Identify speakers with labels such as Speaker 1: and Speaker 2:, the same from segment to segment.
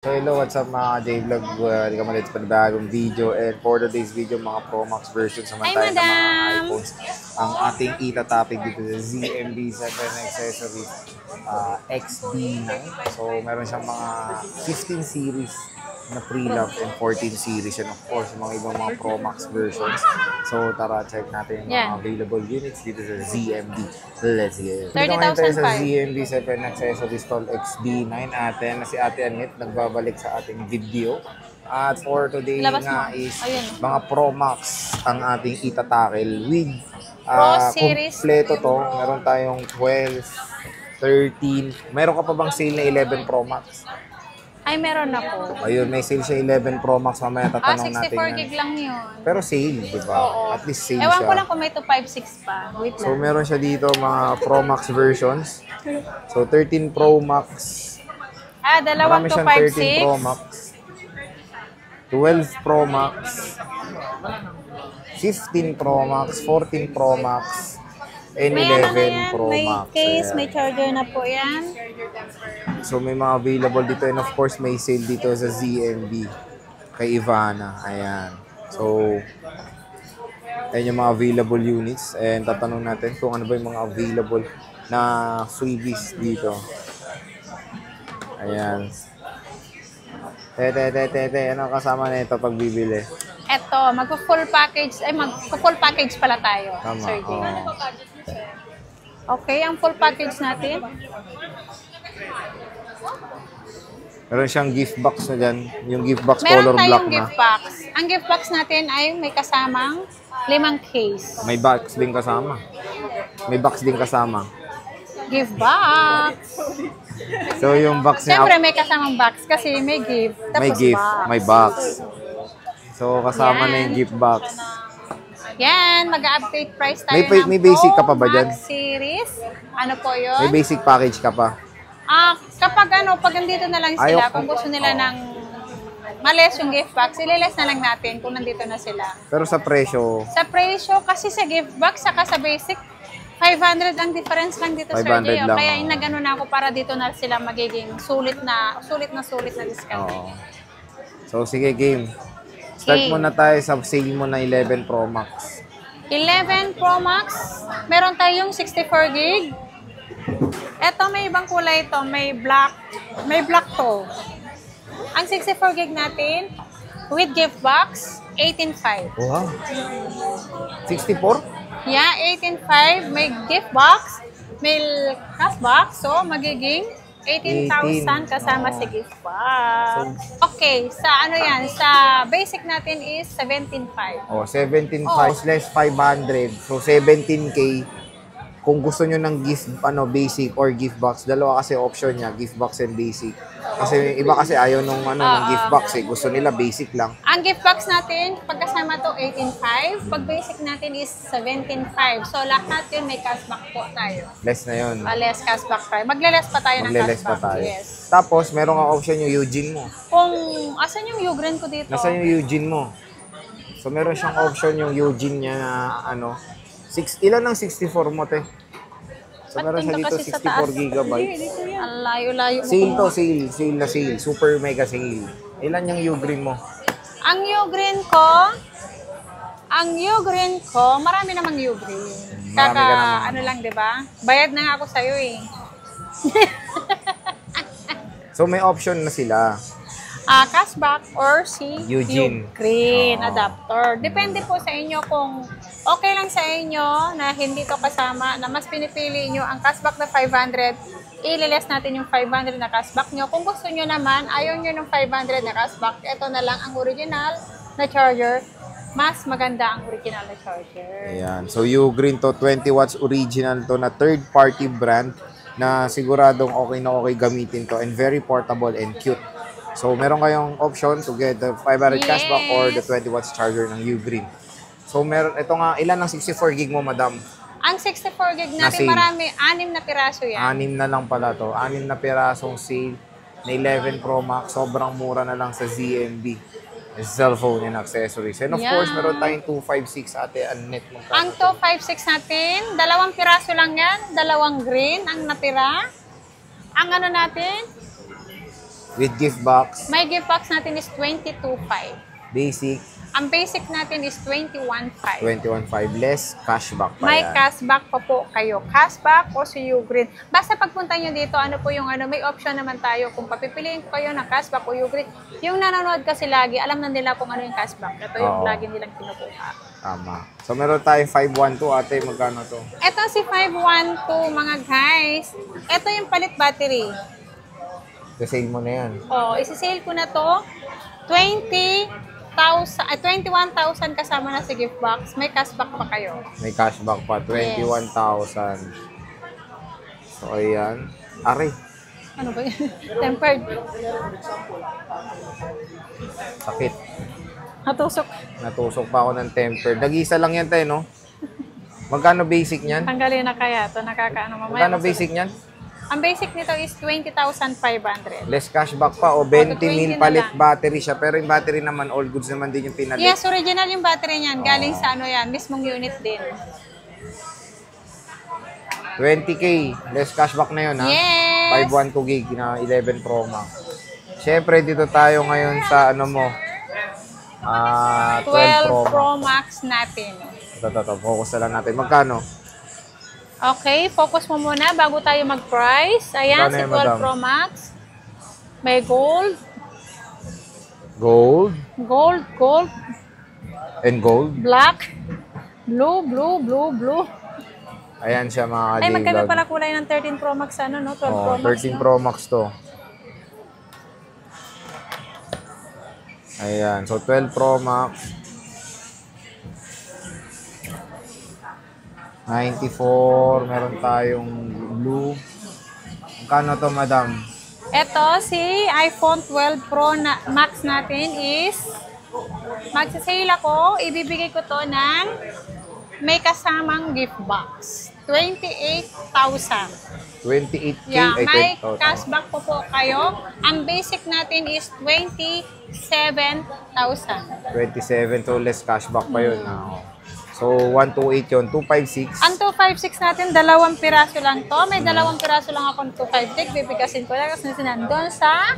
Speaker 1: So hello, what's up mga J-Vlog? Welcome ulit sa panibagong video. And for today's video, mga Pro Max versions naman
Speaker 2: Hi,
Speaker 1: tayo ng mga
Speaker 2: madam!
Speaker 1: iPhones. Ang ating ita-topic dito sa ZMB7 accessories XD9. So meron siyang mga 15 series na pre-love and 14 series. And of course, mga ibang mga Pro Max versions. So tara, check natin yung mga available units dito sa ZMB. Let's get it. Dito ngayon tayo sa ZMB7 accessories called XD9 atin na si Ate Annette nagbabalik sa ating video. At for today nga is mga Pro Max ang ating itatakil with kompleto to. Meron tayong 12, 13. Meron ka pa bang sale na 11 Pro Max?
Speaker 2: Ay, meron ako.
Speaker 1: Ayun, may sale siya 11 Pro Max. Mamaya tatanong natin
Speaker 2: 64 gig lang yun.
Speaker 1: Pero sale, di ba? At least sale
Speaker 2: Ewan
Speaker 1: siya.
Speaker 2: ko lang kung may 256 pa. Wait lang.
Speaker 1: So, meron siya dito mga Pro Max versions. So, 13 Pro Max.
Speaker 2: Dalawang
Speaker 1: Marami siyang 13 Pro Max. 12 Pro Max. 15 Pro Max. 14 Pro Max. And 11 Pro
Speaker 2: may
Speaker 1: Max.
Speaker 2: May case,
Speaker 1: ayan.
Speaker 2: may charger na po yan.
Speaker 1: So, may mga available dito. And of course, may sale dito sa ZMB. Kay Ivana. Ayan. So, ayan yung mga available units. And tatanong natin kung ano ba yung mga available na freebies dito. Ayan. Ano kasama na ito pag bibili?
Speaker 2: Eto, magpo-full package. Ay, magpo-full package pala tayo.
Speaker 1: Tama.
Speaker 2: Sir Jay. Okay, ang full package natin.
Speaker 1: Meron siyang gift box na dyan. Yung gift box
Speaker 2: Meron
Speaker 1: color black
Speaker 2: tayong
Speaker 1: na.
Speaker 2: gift box. Ang gift box natin ay may kasamang 5 case.
Speaker 1: May box din kasama. May box din kasama.
Speaker 2: Gift box.
Speaker 1: So yung box niya,
Speaker 2: Siyempre may kasamang box kasi may gift. Tapos
Speaker 1: may gift,
Speaker 2: box.
Speaker 1: may box. So kasama na yung
Speaker 2: Yan.
Speaker 1: gift box.
Speaker 2: Yan, mag-update price tayo
Speaker 1: May basic ka pa ba dyan?
Speaker 2: Max series. Ano po yun?
Speaker 1: May basic package ka pa.
Speaker 2: Kapag pag andito na lang sila, kung gusto nila ng males yung gift box, ililes na lang natin kung nandito na sila.
Speaker 1: Pero sa presyo,
Speaker 2: Sa presyo, kasi sa gift box, saka sa basic, 500 ang difference lang dito, Sir
Speaker 1: 500
Speaker 2: Jay.
Speaker 1: lang,
Speaker 2: Kaya inagano na ako para dito na sila magiging sulit na discount.
Speaker 1: oo. So sige game. Start muna tayo sa sale mo na 11 Pro Max.
Speaker 2: 11 Pro Max, meron tayong 64 gig. Eto, may ibang kulay ito. May black to. Ang 64 gig natin, with gift box, 18.5.
Speaker 1: Wow. 64?
Speaker 2: Yeah, 18.5. May gift box, may cash box. So, magiging 18,000 kasama si gift box. Okay, sa ano yan? Sa basic natin is 17.5.
Speaker 1: Oh, 17.5 less 500. So 17K. Kung gusto nyo ng basic or gift box, dalawa kasi option niya, gift box and basic. Kasi iba kasi ayaw nung ng gift box eh. Gusto nila basic lang.
Speaker 2: Ang gift box natin, pagkasama to 18.5. Pag basic natin is 17.5. So lahat yun may cashback po tayo.
Speaker 1: Less na yun.
Speaker 2: Less cashback tayo. Magle-less pa tayo ng
Speaker 1: Magle-less
Speaker 2: cashback.
Speaker 1: pa tayo.
Speaker 2: Yes.
Speaker 1: Tapos, meron kang option yung Eugene mo.
Speaker 2: Asan yung Ugreen ko dito?
Speaker 1: Nasaan yung Eugene mo? So, meron siyang option yung Eugene niya na ilan ang 64 mo, te? So, meron siya dito 64 gigabytes.
Speaker 2: Ang layo-layo mo.
Speaker 1: Sale to, sale. Sale na sale. Super mega sale. Ilan yung Ugreen mo?
Speaker 2: Ang Ugreen ko, marami namang Ugreen.
Speaker 1: Marami ka naman.
Speaker 2: Ano lang, di ba? Bayad na nga ako sa'yo eh.
Speaker 1: So, may option na sila.
Speaker 2: Cashback or si
Speaker 1: Eugene.
Speaker 2: Ugreen adapter. Depende po sa inyo kung okay lang sa inyo na hindi to kasama, na mas pinipili nyo ang cashback na 500, ililes natin yung 500 na cashback nyo. Kung gusto nyo naman, ayaw nyo ng 500 na cashback, ito na lang ang original na charger. Mas maganda ang original na charger.
Speaker 1: Ayan. So, Ugreen to, 20 watts original to na third-party brand na siguradong okay na okay gamitin to and very portable and cute. So, meron kayong option to get the 500 cashback or the 20 watts charger ng Ugreen. So, ito nga, ilan ang 64 gig mo, madam?
Speaker 2: Ang 64 gig natin, marami, 6 na piraso yan.
Speaker 1: 6 na lang pala to. 6 na pirasong sale na 11 Pro Max. Sobrang mura na lang sa ZMB. Cellphone and accessories. And of course, meron tayong 256 Ate Annette.
Speaker 2: Ang 256 natin, 2 piraso lang yan. 2 green ang natira. Ang ano natin,
Speaker 1: With gift box,
Speaker 2: May gift box natin is 22.5.
Speaker 1: basic,
Speaker 2: Ang basic natin is 21.5.
Speaker 1: 21.5 less, cashback pa
Speaker 2: May
Speaker 1: yan.
Speaker 2: cashback pa po kayo. Cashback o CU Green. Basta pagpunta nyo dito, ano po yung ano, may option naman tayo kung papipiliin ko kayo ng cashback o CU Green. Yung nanonood kasi lagi, alam na nila kung ano yung cashback. Ito yung
Speaker 1: Oo.
Speaker 2: lagi nilang kinukuha.
Speaker 1: Tama. So, meron tayong 512, ate, magkano to?
Speaker 2: Ito si 512 mga guys. Ito yung palit battery.
Speaker 1: Sale mo na yan.
Speaker 2: Oh, isi-sale ko na to. 21,000 kasama na si gift box. May cashback pa kayo.
Speaker 1: May cashback pa, 21,000. So, ayan. Aray,
Speaker 2: Ano ba yun? Tempered.
Speaker 1: sakit.
Speaker 2: Natusok.
Speaker 1: Natusok pa ako ng temper. Nag-isa lang yan tayo, no? Magkano basic niyan?
Speaker 2: Tanggalin na kaya to. Nakakaano mamaya.
Speaker 1: Magkano basic niyan?
Speaker 2: Ang basic nito is 20,500.
Speaker 1: Less cashback pa o 20
Speaker 2: 20
Speaker 1: mil
Speaker 2: na
Speaker 1: palit
Speaker 2: lang.
Speaker 1: battery siya. Pero yung battery naman, all goods naman din yung pinalit.
Speaker 2: Yes, original yung battery niyan. Galing sa ano yan, mismong unit din.
Speaker 1: 20K. Less cashback na yun, ha?
Speaker 2: Yes!
Speaker 1: 512 gig na 11 Pro Max. Siyempre, dito tayo ngayon sa ano mo. 12
Speaker 2: 12 Pro Max natin.
Speaker 1: Ito. Focus na lang natin. Magkano?
Speaker 2: Okay, focus mo muna bago tayo mag-price. Ayan,
Speaker 1: Magkano
Speaker 2: si
Speaker 1: yan,
Speaker 2: 12
Speaker 1: madam?
Speaker 2: Pro Max. May gold.
Speaker 1: Gold
Speaker 2: Gold.
Speaker 1: and gold.
Speaker 2: Black. Blue.
Speaker 1: Ayan siya mga
Speaker 2: Ay, magkaiba
Speaker 1: J-Vlog.
Speaker 2: pala kulay ng 13 Pro Max, ano, no? 12 Pro
Speaker 1: Oh,
Speaker 2: Max.
Speaker 1: 13
Speaker 2: no?
Speaker 1: Pro Max to. Ayan. So, 12 Pro Max. 94. Meron tayong blue. Magkano to, madam?
Speaker 2: Ito, si iPhone 12 Pro Max natin is, magsasale ako, ibibigay ko to ng may kasamang gift box. 28,000.
Speaker 1: 28K.
Speaker 2: Yeah,
Speaker 1: Ay,
Speaker 2: may
Speaker 1: 20. Oh, tama.
Speaker 2: cashback po kayo. Ang basic natin is 27,000.
Speaker 1: 27. So, less cashback pa yun. Oh. So, 128 yun. 256.
Speaker 2: Ang 256 natin, 2 piraso lang to. May 2 piraso lang ako ng 256. Bibigasin ko lang kasi nandun sa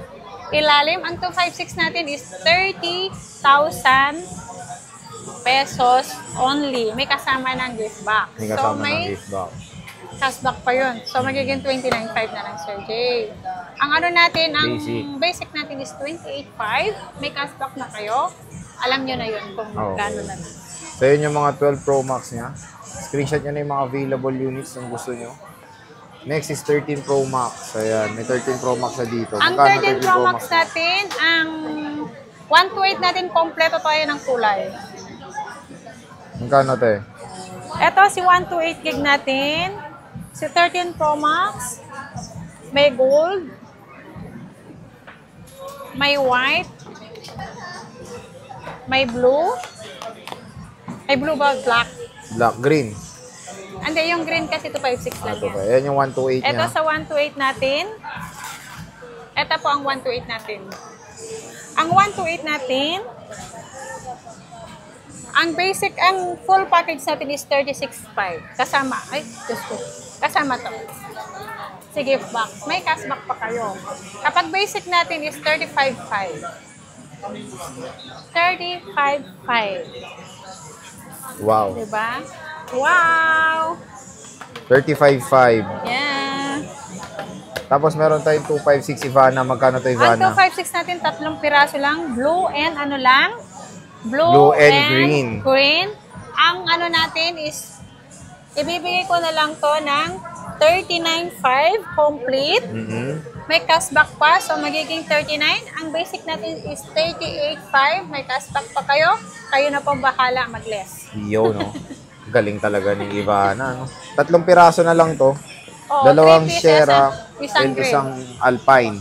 Speaker 2: ilalim. Ang 256 natin is 30,000 pesos only. May kasama ng gift box.
Speaker 1: May
Speaker 2: So,
Speaker 1: kasama
Speaker 2: may
Speaker 1: ng gift box.
Speaker 2: cashback pa yun. So, magiging 29,500 na lang, Sir Jay. Ang ano natin, ang basic natin is 28,500. May cashback na kayo. Alam nyo na yun kung
Speaker 1: Oo.
Speaker 2: gano'n na.
Speaker 1: So, yun yung mga 12 Pro Max niya. Screenshot nyo na yung mga available units kung gusto nyo. Next is 13 Pro Max. Ayan, may 13 Pro Max na dito.
Speaker 2: Ang
Speaker 1: Magkano
Speaker 2: 13 Pro Max natin, ang 128 natin, kompleto tayo ng kulay.
Speaker 1: Magkano te?
Speaker 2: Ito, si 128 gig natin. Si 13 Pro Max. May gold. May white. May blue. May blue ba? Black.
Speaker 1: Black, green.
Speaker 2: Hindi, yung green kasi 256 lang
Speaker 1: Ito
Speaker 2: yan.
Speaker 1: ba? Yan yung 128
Speaker 2: Ito
Speaker 1: niya.
Speaker 2: sa 128 natin. Ito po ang 128 natin. Ang 128 natin, ang basic, ang full package natin is 36.5. Kasama, ay, Diyos ko. Kasama to. Si gift box. May cashback pa kayo. Kapag basic natin is 35.5. 35.5.
Speaker 1: Wow.
Speaker 2: Diba? Wow!
Speaker 1: 35.5.
Speaker 2: Yeah.
Speaker 1: Tapos meron tayong 256 Ivana. Magkano to
Speaker 2: Ang
Speaker 1: Ivana?
Speaker 2: 256 natin, 3 piraso lang. Blue and ano lang?
Speaker 1: Blue and green.
Speaker 2: Green. Ang ano natin is, ibibigay ko na lang to ng 39.5 complete. May cashback pa, so magiging 39. Ang basic natin is 38.5. May cashback pa kayo. Kayo na po bahala mag-less.
Speaker 1: Yo, no? Galing talaga ni Ivana, no? 3 piraso na lang to.
Speaker 2: Oh,
Speaker 1: 2
Speaker 2: 3 pieces
Speaker 1: Sierra
Speaker 2: at isang
Speaker 1: and
Speaker 2: green.
Speaker 1: isang Alpine.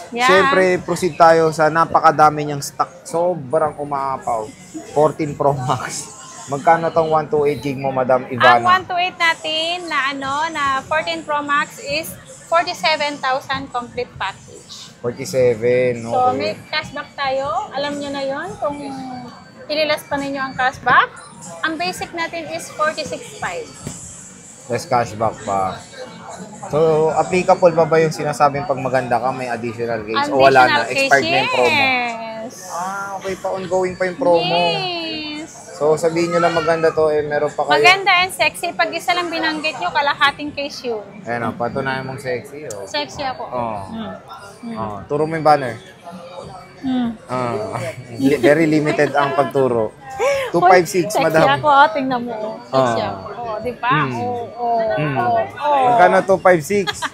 Speaker 2: Yeah.
Speaker 1: Siyempre, proceed tayo sa napakadami niyang stock. Sobrang umaapaw. 14 Pro Max. Magkano tong 128 gig mo, Madam
Speaker 2: Ang
Speaker 1: Ivana?
Speaker 2: 128 natin na ano na 14 Pro Max is 47,000 complete package.
Speaker 1: 47, no?
Speaker 2: So, may cashback tayo. Alam nyo na yon kung ililas pa ninyo ang cashback. Ang basic natin is 46.5.
Speaker 1: Less cashback pa. So, applicable ba yung sinasabing pag maganda ka, may additional case? O wala na?
Speaker 2: Additional case,
Speaker 1: Expired na yung promo?
Speaker 2: yes.
Speaker 1: Okay pa. Ongoing pa yung promo.
Speaker 2: Yes.
Speaker 1: So, sabihin nyo lang maganda to, meron pa kayo.
Speaker 2: Maganda and sexy. Pag isa lang binanggit nyo, kalahating case yun.
Speaker 1: Ayan o, patunayan mong sexy.
Speaker 2: Sexy ako.
Speaker 1: Turo mo yung banner. Very limited ang pagturo. 256,
Speaker 2: sexy
Speaker 1: madam.
Speaker 2: ako, tingnan mo. Sexy ako. Di ba?
Speaker 1: Magkano 256?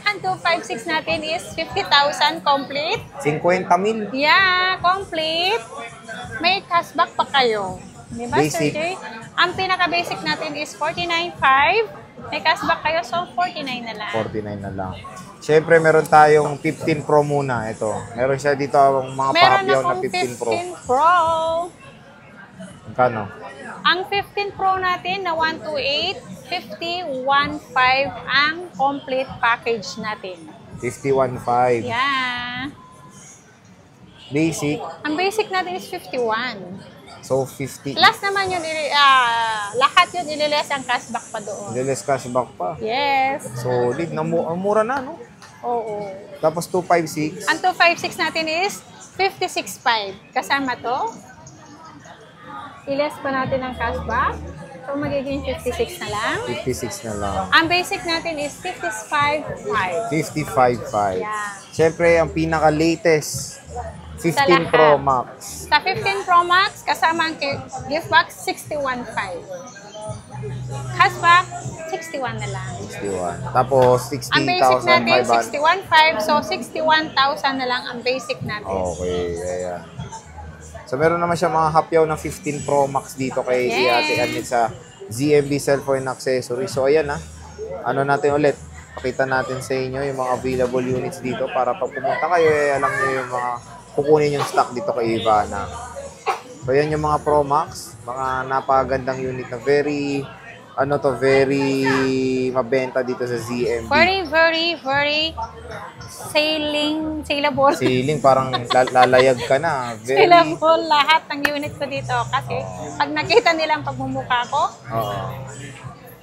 Speaker 2: Ang 256 natin is 50,000 complete.
Speaker 1: 50,000.
Speaker 2: Yeah, complete. May cashback pa kayo. Di ba,
Speaker 1: Basic.
Speaker 2: Sir Jay? Ang pinaka-basic natin is 49.5. May cashback kayo, so 49 na lang.
Speaker 1: 49 na lang. Siyempre, meron tayong 15 Pro muna. Ito. Meron siya dito ang mga
Speaker 2: Meron
Speaker 1: pahapyaw na
Speaker 2: akong
Speaker 1: 15 Pro.
Speaker 2: 15 Pro.
Speaker 1: Magkano?
Speaker 2: Ang 15 Pro natin na 128, 5015 ang complete package natin.
Speaker 1: 51.5.
Speaker 2: Yeah.
Speaker 1: Basic.
Speaker 2: Ang basic natin is 51.
Speaker 1: So, 50.
Speaker 2: Last naman yun, lahat yun ililes ang cashback pa doon.
Speaker 1: Less cashback pa.
Speaker 2: Yes.
Speaker 1: Solid. Mura na, no?
Speaker 2: Oo.
Speaker 1: Tapos 256.
Speaker 2: Ang 256 natin is 56.5. Kasama to. Iles pa natin ang cashback. So, magiging 56 na lang.
Speaker 1: 56 na lang.
Speaker 2: Ang basic natin is 55.5.
Speaker 1: 55.5.
Speaker 2: Yeah.
Speaker 1: Siyempre, ang pinaka-latest, 15
Speaker 2: lahat.
Speaker 1: Pro Max.
Speaker 2: Sa 15 Pro Max, kasama ang gift box, 61.5. Cashback, 61 na lang.
Speaker 1: 61. Tapos,
Speaker 2: Ang basic natin,
Speaker 1: 60,500.
Speaker 2: 61.5. So, 61,000 na lang ang basic natin.
Speaker 1: Okay, ayan. So, meron naman siya mga hapyaw ng 15 Pro Max dito kay si Ate Anit sa ZMB Cellphone Accessories. So, ayan ano natin ulit. Pakita natin sa inyo yung mga available units dito para pag pumunta kayo, alam nyo yung mga kukunin yung stock dito kay Ivana. So, ayan yung mga Pro Max. Mga napakagandang unit na very mabenta dito sa ZMB.
Speaker 2: Very saleable.
Speaker 1: Ceiling, parang lalayag ka na. Very,
Speaker 2: Saleable lahat ng unit ko dito. Kasi pag nakita nila ang pagmumukha ko,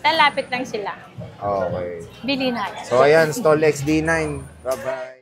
Speaker 2: lalapit lang sila.
Speaker 1: Okay.
Speaker 2: Bili na.
Speaker 1: So, ayan, Stall XD9. Bye-bye.